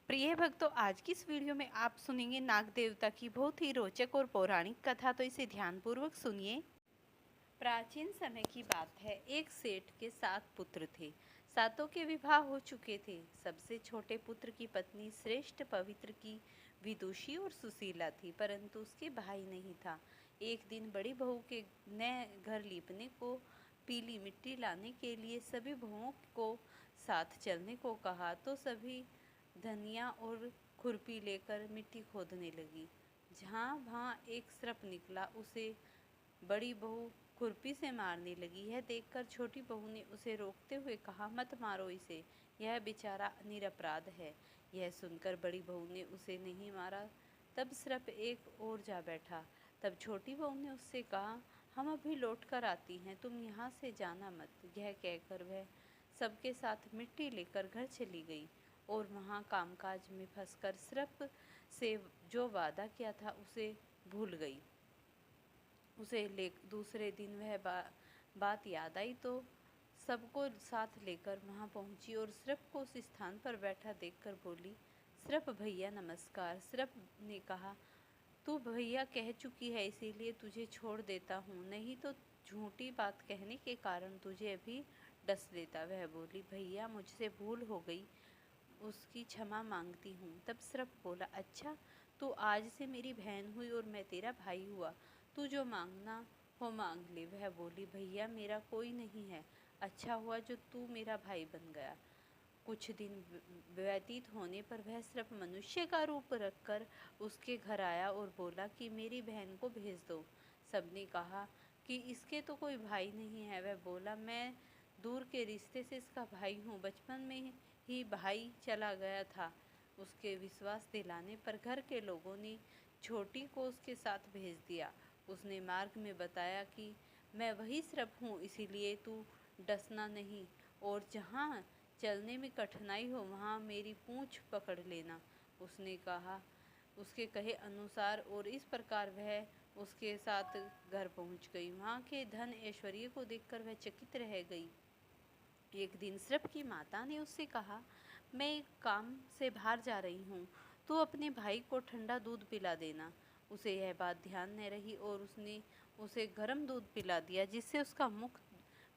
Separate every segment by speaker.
Speaker 1: प्रिय भक्तों, आज की इस वीडियो में आप सुनेंगे नाग देवता की बहुत ही रोचक और पौराणिक कथा। तो इसे ध्यानपूर्वक सुनिए। प्राचीन समय की बात है। एक सेठ के 7 पुत्र थे। सातों के विवाह हो चुके थे। सबसे छोटे पुत्र की पत्नी श्रेष्ठ, पवित्र की, विदुषी और सुशीला थी, परंतु उसके भाई नहीं था। एक दिन बड़ी बहू के नए घर लीपने को पीली मिट्टी लाने के लिए सभी बहुओं को साथ चलने को कहा, तो सभी धनिया और खुरपी लेकर मिट्टी खोदने लगी। जहाँ वहाँ एक सर्प निकला, उसे बड़ी बहू खुरपी से मारने लगी। यह देखकर छोटी बहू ने उसे रोकते हुए कहा, मत मारो इसे, यह बेचारा निरपराध है। यह सुनकर बड़ी बहू ने उसे नहीं मारा। तब सर्प एक ओर जा बैठा। तब छोटी बहू ने उससे कहा, हम अभी लौट कर आती हैं, तुम यहाँ से जाना मत। यह कहकर वह सबके साथ मिट्टी लेकर घर चली गई और वहाँ कामकाज में फंसकर सर्प से जो वादा किया था उसे भूल गई। उसे दूसरे दिन वह बात याद आई तो सबको साथ लेकर वहाँ पहुँची और सर्प को उस स्थान पर बैठा देखकर बोली, सर्प भैया नमस्कार। सर्प ने कहा, तू भैया कह चुकी है, इसीलिए तुझे छोड़ देता हूँ, नहीं तो झूठी बात कहने के कारण तुझे अभी डस देता। वह बोली, भैया मुझसे भूल हो गई, उसकी क्षमा मांगती हूँ। तब सर्प बोला, अच्छा, तू आज से मेरी बहन हुई और मैं तेरा भाई हुआ, तू जो मांगना हो मांग ले। वह बोली, भैया मेरा कोई नहीं है, अच्छा हुआ जो तू मेरा भाई बन गया। कुछ दिन व्यतीत होने पर वह सर्प मनुष्य का रूप रखकर उसके घर आया और बोला कि मेरी बहन को भेज दो। सबने कहा कि इसके तो कोई भाई नहीं है। वह बोला, मैं दूर के रिश्ते से इसका भाई हूँ, बचपन में ही भाई चला गया था। उसके विश्वास दिलाने पर घर के लोगों ने छोटी को उसके साथ भेज दिया। उसने मार्ग में बताया कि मैं वही सर्प हूँ, इसीलिए तू डसना नहीं और जहाँ चलने में कठिनाई हो वहाँ मेरी पूँछ पकड़ लेना। उसने कहा, उसके कहे अनुसार, और इस प्रकार वह उसके साथ घर पहुँच गई। वहाँ के धन ऐश्वर्य को देखकर वह चकित रह गई। एक दिन सर्प की माता ने उससे कहा, मैं एक काम से बाहर जा रही हूँ, तू अपने भाई को ठंडा दूध पिला देना। उसे यह बात ध्यान न रही और उसने उसे गर्म दूध पिला दिया, जिससे उसका मुख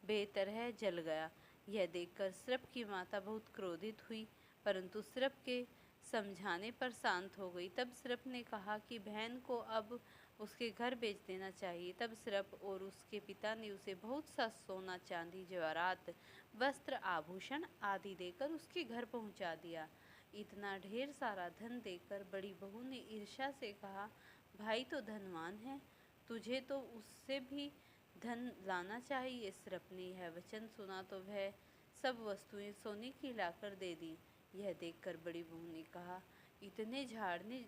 Speaker 1: बेतरह जल गया। यह देखकर सर्प की माता बहुत क्रोधित हुई, परंतु सर्प के समझाने पर शांत हो गई। तब सर्प ने कहा कि बहन को अब उसके घर भेज देना चाहिए। तब सर्प और उसके पिता ने उसे बहुत सा सोना, चांदी, जवाहरात, वस्त्र, आभूषण आदि देकर उसके घर पहुंचा दिया। इतना ढेर सारा धन देकर बड़ी बहू ने ईर्ष्या से कहा, भाई तो धनवान है, तुझे तो उससे भी धन लाना चाहिए। सर्प ने यह वचन सुना तो वह सब वस्तुएं सोने की लाकर दे दी। यह देखकर बड़ी बहू ने कहा, इतने झाड़ने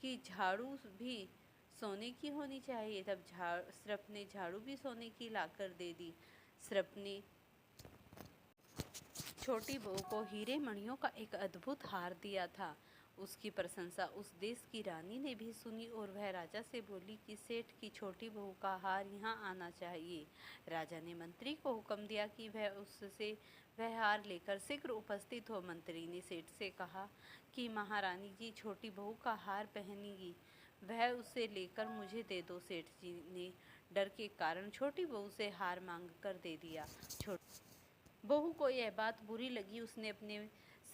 Speaker 1: की झाड़ू भी सोने की होनी चाहिए। तब सर्प ने झाड़ू भी सोने की लाकर दे दी। सर्प ने छोटी बहू को हीरे मणियों का एक अद्भुत हार दिया था। उसकी प्रशंसा उस देश की रानी ने भी सुनी और वह राजा से बोली कि सेठ की छोटी बहू का हार यहाँ आना चाहिए। राजा ने मंत्री को हुक्म दिया कि वह उससे वह हार लेकर शीघ्र उपस्थित हो। मंत्री ने सेठ से कहा कि महारानी जी छोटी बहू का हार पहनेगी, वह उसे लेकर मुझे दे दो। सेठ जी ने डर के कारण छोटी बहू से हार मांग कर दे दिया। बहू को यह बात बुरी लगी। उसने अपने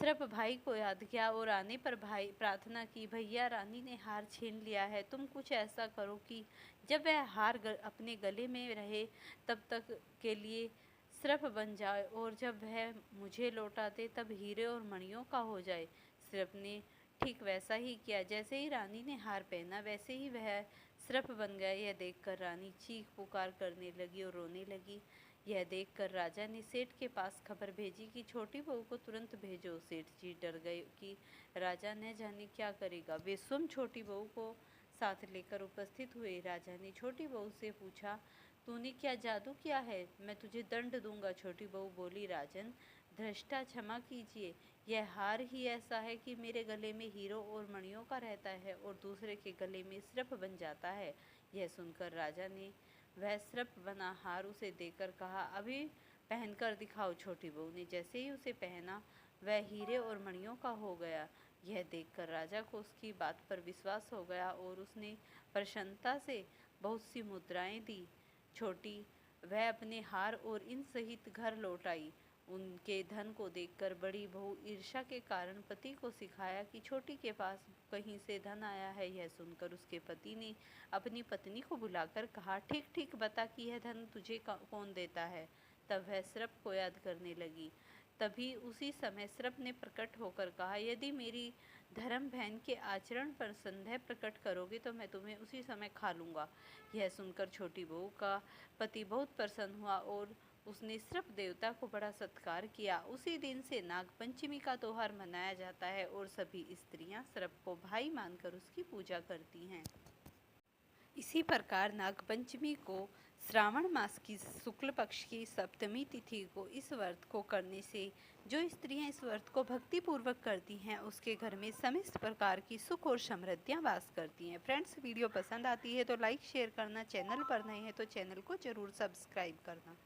Speaker 1: सर्प भाई को याद किया और आने पर भाई प्रार्थना की, भैया रानी ने हार छीन लिया है, तुम कुछ ऐसा करो कि जब वह हार अपने गले में रहे तब तक के लिए सर्प बन जाए और जब वह मुझे लौटा दे तब हीरे और मणियों का हो जाए। सर्प ने ठीक वैसा ही किया। जैसे ही रानी ने हार पहना वैसे ही वह सर्प बन गया। यह देखकर रानी चीख पुकार करने लगी और रोने लगी। यह देखकर राजा ने सेठ के पास खबर भेजी कि छोटी बहू को तुरंत भेजो। सेठ जी डर गए कि राजा न जाने क्या करेगा। वे स्वयं छोटी बहू को साथ लेकर उपस्थित हुए। राजा ने छोटी बहू से पूछा, तूने क्या जादू किया है, मैं तुझे दंड दूंगा। छोटी बहू बोली, राजन धृष्टा क्षमा कीजिए, यह हार ही ऐसा है कि मेरे गले में हीरो और मणियों का रहता है और दूसरे के गले में सर्प बन जाता है। यह सुनकर राजा ने वह सर्प बना हार उसे देकर कहा, अभी पहनकर दिखाओ। छोटी बहू ने जैसे ही उसे पहना वह हीरे और मणियों का हो गया। यह देखकर राजा को उसकी बात पर विश्वास हो गया और उसने प्रसन्नता से बहुत सी मुद्राएं दी। छोटी वह अपने हार और इन सहित घर लौट आई। उनके धन को देखकर बड़ी बहू ईर्ष्या के कारण पति को सिखाया कि छोटी के पास कहीं से धन आया है। यह सुनकर उसके पति ने अपनी पत्नी को बुलाकर कहा, ठीक ठीक बता कि यह धन तुझे कौन देता है। तब वह सर्प को याद करने लगी। तभी उसी समय सर्प ने प्रकट होकर कहा, यदि मेरी धर्म बहन के आचरण पर संदेह प्रकट करोगे तो मैं तुम्हें उसी समय खा लूँगा। यह सुनकर छोटी बहू का पति बहुत प्रसन्न हुआ और उसने सर्प देवता को बड़ा सत्कार किया। उसी दिन से नाग पंचमी का त्योहार मनाया जाता है और सभी स्त्रियां सर्प को भाई मानकर उसकी पूजा करती हैं। इसी प्रकार नाग पंचमी को श्रावण मास की शुक्ल पक्ष की सप्तमी तिथि को इस व्रत को करने से जो स्त्रियां इस व्रत को भक्ति पूर्वक करती हैं उसके घर में समस्त प्रकार की सुख और समृद्धियां वास करती हैं। फ्रेंड्स, वीडियो पसंद आती है तो लाइक शेयर करना, चैनल पर नए हैं तो चैनल को जरूर सब्सक्राइब करना।